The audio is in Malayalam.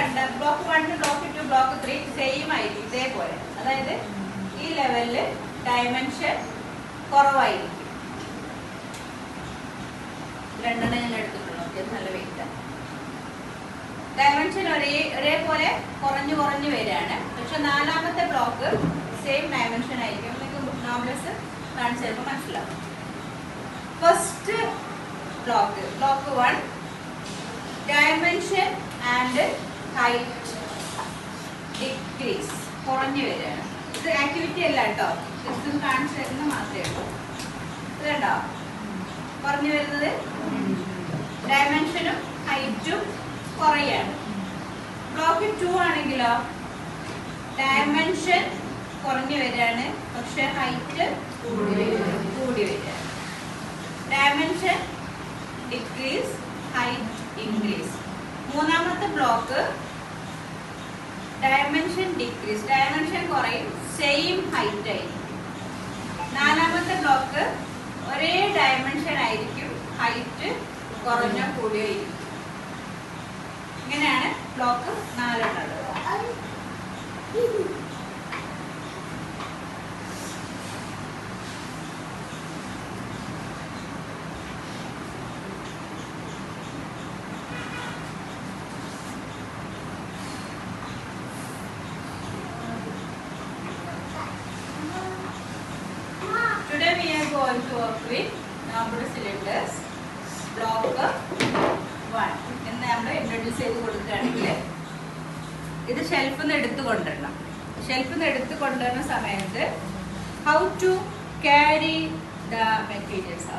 കണ്ട ബ്ലോക്ക് 1, ബ്ലോക്ക് 2, ബ്ലോക്ക് 3 സെയിം ആയിരിക്കും, ഇതേപോലെ. അതായത് ഈ ലെവലില് ഡയമെൻഷൻ കുറവായിരിക്കും. രണ്ടെണ്ണം ഞാൻ എടുത്തിട്ടുള്ളൂ, നല്ല വെയിറ്റ്. ഡയമെൻഷൻ ഒരേപോലെ കുറഞ്ഞു വരികയാണ്. പക്ഷെ നാലാമത്തെ ബ്ലോക്ക് സെയിം ഡയമെൻഷൻ ആയിരിക്കും. നിങ്ങൾക്ക് നോബ്ലെസ് കാണിച്ചു തരുമ്പോൾ മനസ്സിലാവും. First block 1 dimension and height decrease, കുറഞ്ഞു വരികയാണ്. ഇത് ആക്ടിവിറ്റി അല്ല കേട്ടോ, ജസ്റ്റ് കാണിച്ചു തരുന്നത് മാത്രമേ ഉള്ളൂ. ഇത് കണ്ടോ കുറഞ്ഞു വരുന്നത്, ഡയമെൻഷനും ഹൈറ്റും കുറയാണ്. ബ്ലോക്ക് 2 ആണെങ്കിലോ ഡയമെൻഷൻ കുറഞ്ഞു വരികയാണ്, പക്ഷെ ഹൈറ്റ് കൂടി വരികയാണ്. Dimension decrease, height increase. മൂന്നാമത്തെ ബ്ലോക്ക് ഡയമെൻഷൻ ഡിക്രീസ്, ഡയമെൻഷൻ കുറയും, സെയിം ഹൈറ്റ് ആയിരിക്കും. നാലാമത്തെ ബ്ലോക്ക് ഒരേ ഡയമെൻഷൻ ആയിരിക്കും, ഹൈറ്റ് കുറഞ്ഞോ കൂടിയോ ഇരിക്കും. ഇങ്ങനെയാണ് ബ്ലോക്ക് 4 ഉള്ളത്. Today we are going to work with number cylinders block 1 എന്ന് നമ്മൾ ഇൻട്രൊഡ്യൂസ് ചെയ്ത് കൊടുക്കുകയാണെങ്കിൽ, ഇത് ഷെൽഫിൽ നിന്ന് എടുത്തു കൊണ്ടുവരണം. ഷെൽഫിൽ നിന്ന് എടുത്തു കൊണ്ടുവരുന്ന സമയത്ത് how to carry the materials,